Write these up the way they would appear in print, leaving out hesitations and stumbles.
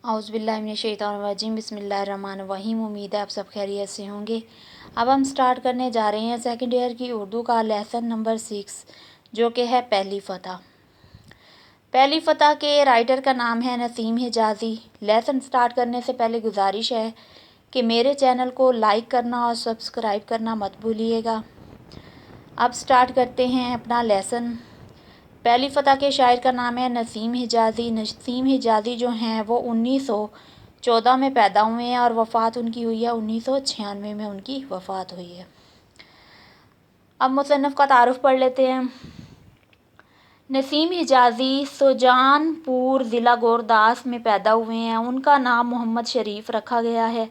اعوذ باللہ من الشیطان الرجیم، بسم اللہ الرحمن الرحیم۔ امید ہے آپ سب خیریت سے ہوں گے۔ اب ہم سٹارٹ کرنے جا رہے ہیں سیکنڈ ایئر کی اردو کا لیسن نمبر 6، جو کہ ہے پہلی فتح۔ پہلی فتح کے رائٹر کا نام ہے نسیم حجازی۔ لیسن سٹارٹ کرنے سے پہلے گزارش ہے کہ میرے چینل کو لائک کرنا اور سبسکرائب کرنا مت بھولیے گا۔ اب سٹارٹ کرتے ہیں اپنا لیسن۔ پہلی فتح کے شاعر کا نام ہے نسیم حجازی۔ نسیم حجازی جو ہیں وہ 1914 میں پیدا ہوئے ہیں اور وفات ان کی ہوئی ہے 1996 میں ان کی وفات ہوئی ہے۔ اب مصنف کا تعارف پڑھ لیتے ہیں۔ نسیم حجازی سوجان پور ضلع گورداس میں پیدا ہوئے ہیں۔ ان کا نام محمد شریف رکھا گیا ہے۔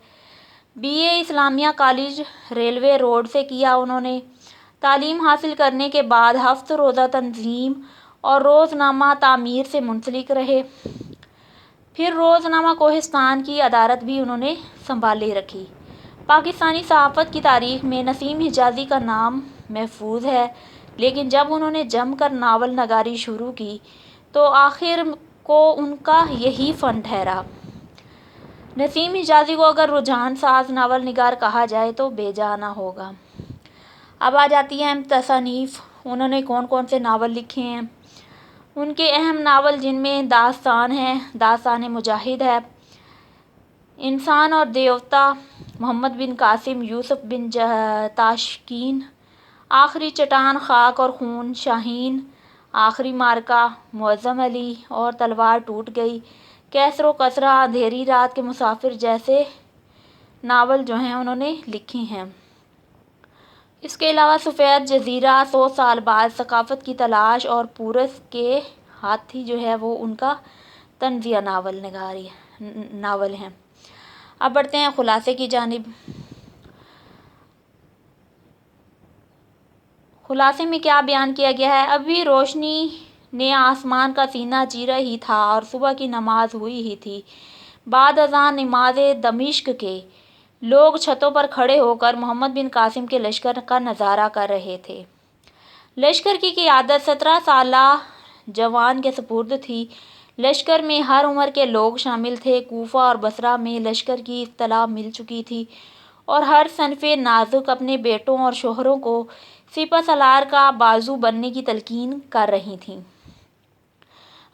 BA اسلامیہ کالج ریلوے روڈ سے کیا انہوں نے۔ تعلیم حاصل کرنے کے بعد ہفت روزہ تنظیم اور روزنامہ تعمیر سے منسلک رہے۔ پھر روزنامہ کوہستان کی ادارت بھی انہوں نے سنبھالے رکھی۔ پاکستانی صحافت کی تاریخ میں نسیم حجازی کا نام محفوظ ہے، لیکن جب انہوں نے جم کر ناول نگاری شروع کی تو آخر کو ان کا یہی فن ٹھہرا۔ نسیم حجازی کو اگر رجحان ساز ناول نگار کہا جائے تو بے جا نہ ہوگا۔ اب آ جاتی ہے تصانیف۔ انہوں نے کون کون سے ناول لکھے ہیں۔ ان کے اہم ناول جن میں داستان ہے، داستان مجاہد ہے، انسان اور دیوتا، محمد بن قاسم، یوسف بن تاشکین، آخری چٹان، خاک اور خون، شاہین، آخری معرکہ، معظم علی اور تلوار ٹوٹ گئی، کیسر و کسرا، اندھیری رات کے مسافر جیسے ناول جو ہیں انہوں نے لکھے ہیں۔ اس کے علاوہ سفید جزیرہ، 100 سال بعد، ثقافت کی تلاش اور پورس کے ہاتھی جو ہے وہ ان کا طنزیہ ناول ہیں۔ اب بڑھتے ہیں خلاصے کی جانب۔ خلاصے میں کیا بیان کیا گیا ہے؟ ابھی روشنی نے آسمان کا سینہ چیرا ہی تھا اور صبح کی نماز ہوئی ہی تھی۔ بعد ازاں نماز دمشق کے لوگ چھتوں پر کھڑے ہو کر محمد بن قاسم کے لشکر کا نظارہ کر رہے تھے۔ لشکر کی قیادت 17 سالہ جوان کے سپرد تھی۔ لشکر میں ہر عمر کے لوگ شامل تھے۔ کوفہ اور بصرہ میں لشکر کی اطلاع مل چکی تھی اور ہر صنف نازک اپنے بیٹوں اور شوہروں کو سپہ سالار کا بازو بننے کی تلقین کر رہی تھیں۔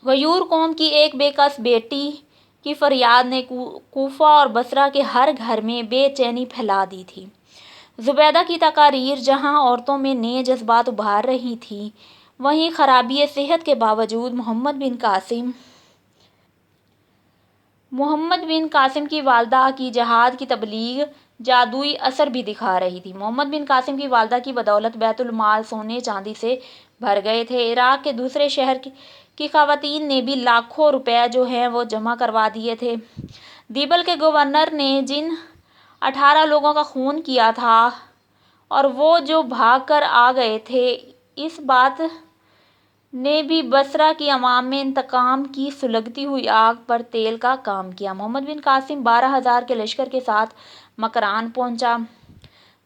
غیور قوم کی ایک بے کس بیٹی کی فریاد نے کوفہ اور بصرہ کے ہر گھر میں بے چینی پھیلا دی تھی۔ زبیدہ کی تقاریر جہاں عورتوں میں نئے جذبات ابھار رہی تھیں، وہیں خرابی صحت کے باوجود محمد بن قاسم کی والدہ کی جہاد کی تبلیغ جادوئی اثر بھی دکھا رہی تھی۔ محمد بن قاسم کی والدہ کی بدولت بیت المال سونے چاندی سے بھر گئے تھے۔ عراق کے دوسرے شہر کی خواتین نے بھی لاکھوں روپے جو ہیں وہ جمع کروا دیے تھے۔ دیبل کے گورنر نے جن 18 لوگوں کا خون کیا تھا اور وہ جو بھاگ کر آ گئے تھے، اس بات نے بھی بصرہ کی عوام میں انتقام کی سلگتی ہوئی آگ پر تیل کا کام کیا۔ محمد بن قاسم 12,000 کے لشکر کے ساتھ مکران پہنچا،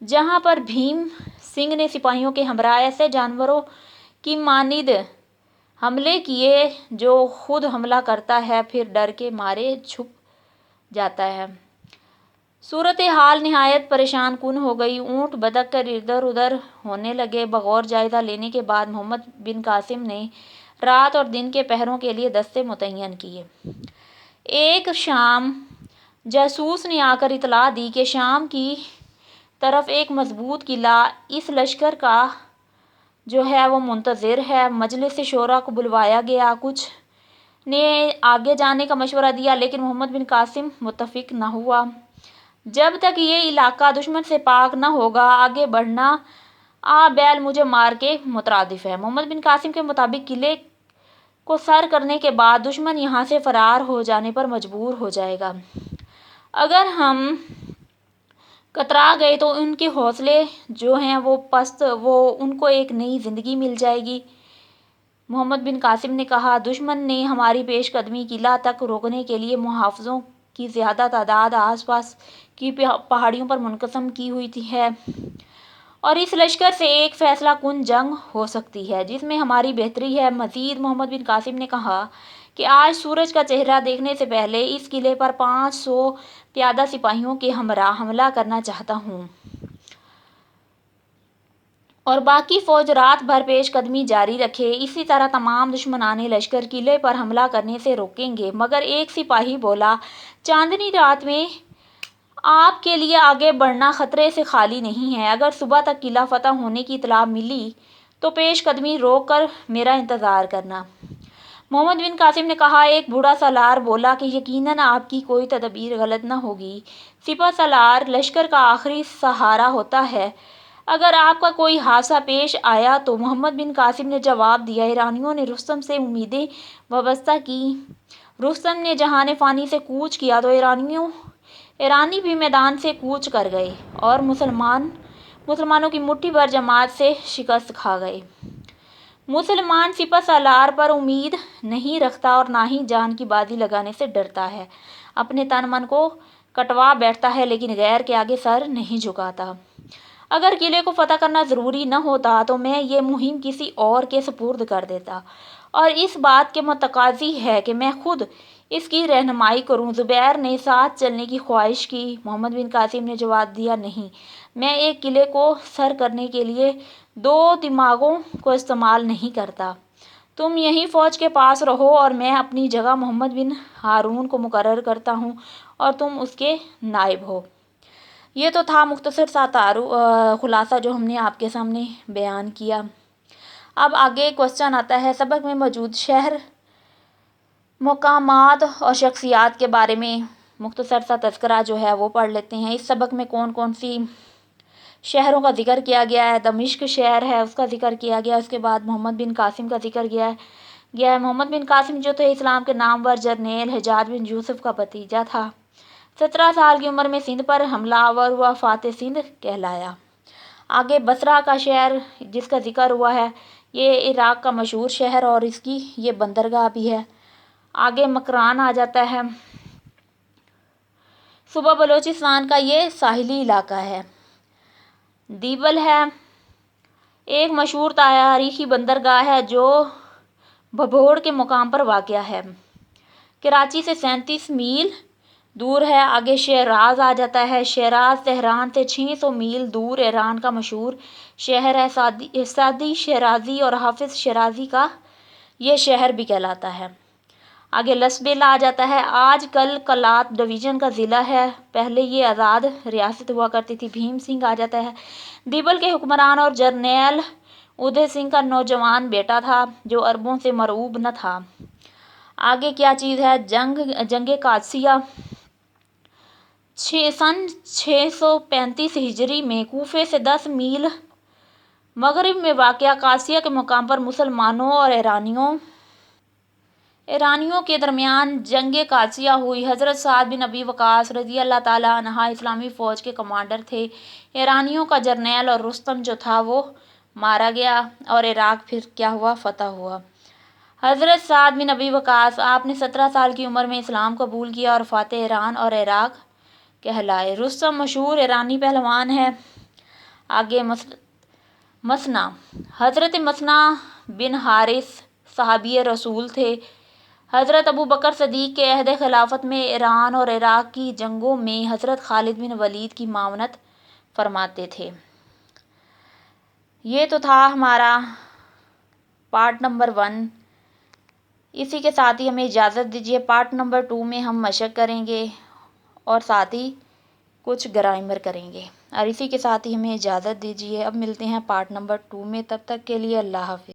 جہاں پر بھیم سنگھ نے سپاہیوں کے ہمراہ ایسے جانوروں کی مانند حملے کیے جو خود حملہ کرتا ہے پھر ڈر کے مارے چھپ جاتا ہے۔ صورتحال نہایت پریشان کن ہو گئی۔ اونٹ بدک کر ادھر ادھر ہونے لگے۔ بغور جائزہ لینے کے بعد محمد بن قاسم نے رات اور دن کے پہروں کے لیے دستے متعین کیے۔ ایک شام جاسوس نے آ کر اطلاع دی کہ شام کی طرف ایک مضبوط قلعہ اس لشکر کا جو ہے وہ منتظر ہے۔ مجلس شورا کو بلوایا گیا۔ کچھ نے آگے جانے کا مشورہ دیا، لیکن محمد بن قاسم متفق نہ ہوا۔ جب تک یہ علاقہ دشمن سے پاک نہ ہوگا آگے بڑھنا بیل مجھے مار کے مترادف ہے۔ محمد بن قاسم کے مطابق قلعے کو سر کرنے کے بعد دشمن یہاں سے فرار ہو جانے پر مجبور ہو جائے گا۔ اگر ہم کترا گئے تو ان کے حوصلے جو ہیں وہ پست، ان کو ایک نئی زندگی مل جائے گی۔ محمد بن قاسم نے کہا، دشمن نے ہماری پیش قدمی قلعہ تک روکنے کے لیے محافظوں کی زیادہ تعداد آس پاس کی پہاڑیوں پر منقسم کی ہوئی ہے اور اس لشکر سے ایک فیصلہ کن جنگ ہو سکتی ہے جس میں ہماری بہتری ہے۔ مزید محمد بن قاسم نے کہا کہ آج سورج کا چہرہ دیکھنے سے پہلے اس قلعے پر 500 پیادہ سپاہیوں کے ہمراہ حملہ کرنا چاہتا ہوں اور باقی فوج رات بھر پیش قدمی جاری رکھے۔ اسی طرح تمام دشمنان لشکر قلعے پر حملہ کرنے سے روکیں گے۔ مگر ایک سپاہی بولا، چاندنی رات میں آپ کے لیے آگے بڑھنا خطرے سے خالی نہیں ہے۔ اگر صبح تک قلعہ فتح ہونے کی اطلاع ملی تو پیش قدمی روک کر میرا انتظار کرنا۔ محمد بن قاسم نے کہا۔ ایک بوڑھا سالار بولا کہ یقیناً آپ کی کوئی تدبیر غلط نہ ہوگی۔ سپہ سالار لشکر کا آخری سہارا ہوتا ہے۔ اگر آپ کا کوئی حادثہ پیش آیا تو محمد بن قاسم نے جواب دیا، ایرانیوں نے رستم سے امیدیں وابستہ کیں۔ رستم نے جہان فانی سے کوچ کیا تو ایرانی بھی میدان سے کوچ کر گئے اور مسلمانوں کی مٹھی بھر جماعت سے شکست کھا گئے۔ مسلمان سپہ سالار پر امید نہیں رکھتا اور نہ ہی جان کی بازی لگانے سے ڈرتا ہے۔ اپنے تن من کو کٹوا بیٹھتا ہے لیکن غیر کے آگے سر نہیں جھکاتا۔ اگر قلعے کو فتح کرنا ضروری نہ ہوتا تو میں یہ مہم کسی اور کے سپرد کر دیتا اور اس بات کے متقاضی ہے کہ میں خود اس کی رہنمائی کروں۔ زبیر نے ساتھ چلنے کی خواہش کی۔ محمد بن قاسم نے جواب دیا، نہیں، میں ایک قلعے کو سر کرنے کے لیے دو دماغوں کو استعمال نہیں کرتا۔ تم یہیں فوج کے پاس رہو اور میں اپنی جگہ محمد بن ہارون کو مقرر کرتا ہوں اور تم اس کے نائب ہو۔ یہ تو تھا مختصر سا خلاصہ جو ہم نے آپ کے سامنے بیان کیا۔ اب آگے کوسچن آتا ہے، سبق میں موجود شہر، مقامات اور شخصیات کے بارے میں مختصر سا تذکرہ جو ہے وہ پڑھ لیتے ہیں۔ اس سبق میں کون کون سی شہروں کا ذکر کیا گیا ہے؟ دمشق شہر ہے، اس کا ذکر کیا گیا۔ اس کے بعد محمد بن قاسم کا ذکر گیا ہے۔ محمد بن قاسم جو تھے اسلام کے نامور جرنیل حجاج بن یوسف کا بھتیجا تھا۔ 17 سال کی عمر میں سندھ پر حملہ آور ہوا، فاتح سندھ کہلایا۔ آگے بصرہ کا شہر جس کا ذکر ہوا ہے، یہ عراق کا مشہور شہر اور اس کی یہ بندرگاہ بھی ہے۔ آگے مکران آ جاتا ہے، صوبہ بلوچستان کا یہ ساحلی علاقہ ہے۔ دیبل ہے، ایک مشہور تاریخی بندرگاہ ہے جو بھبھوڑ کے مقام پر واقع ہے، کراچی سے 37 میل دور ہے۔ آگے شیراز آ جاتا ہے، شیراز تہران سے 600 میل دور ایران کا مشہور شہر ہے۔ سعدی شیرازی اور حافظ شیرازی کا یہ شہر بھی کہلاتا ہے۔ آگے لسبیلا آ جاتا ہے، آج کل کلات ڈویژن کا ضلع ہے، پہلے یہ آزاد ریاست ہوا کرتی تھی۔ بھیم سنگھ آ جاتا ہے، دیبل کے حکمران اور جرنیل ادے سنگھ کا نوجوان بیٹا تھا جو عربوں سے مرعوب نہ تھا۔ آگے کیا چیز ہے، جنگ قادسیہ سن 635 ہجری میں کوفے سے 10 میل مغرب میں واقع قادسیہ کے مقام پر مسلمانوں اور ایرانیوں کے درمیان جنگ قادسیہ ہوئی۔ حضرت سعد بن ابی وقاص رضی اللہ تعالیٰ عنہ اسلامی فوج کے کمانڈر تھے۔ ایرانیوں کا جرنیل اور رستم جو تھا وہ مارا گیا اور عراق پھر کیا ہوا، فتح ہوا۔ حضرت سعد بن ابی وقاص آپ نے 17 سال کی عمر میں اسلام قبول کیا اور فاتح ایران اور عراق کہلائے۔ رستم مشہور ایرانی پہلوان ہے۔ آگے مثنہ، حضرت مثنہ بن حارث صحابی رسول تھے۔ حضرت ابوبکر صدیق کے عہد خلافت میں ایران اور عراق کی جنگوں میں حضرت خالد بن ولید کی معاونت فرماتے تھے۔ یہ تو تھا ہمارا پارٹ نمبر 1۔ اسی کے ساتھ ہی ہمیں اجازت دیجیے، پارٹ نمبر 2 میں ہم مشق کریں گے اور ساتھ ہی کچھ گرامر کریں گے، اور اسی کے ساتھ ہی ہمیں اجازت دیجیے۔ اب ملتے ہیں پارٹ نمبر 2 میں، تب تک کے لیے اللہ حافظ۔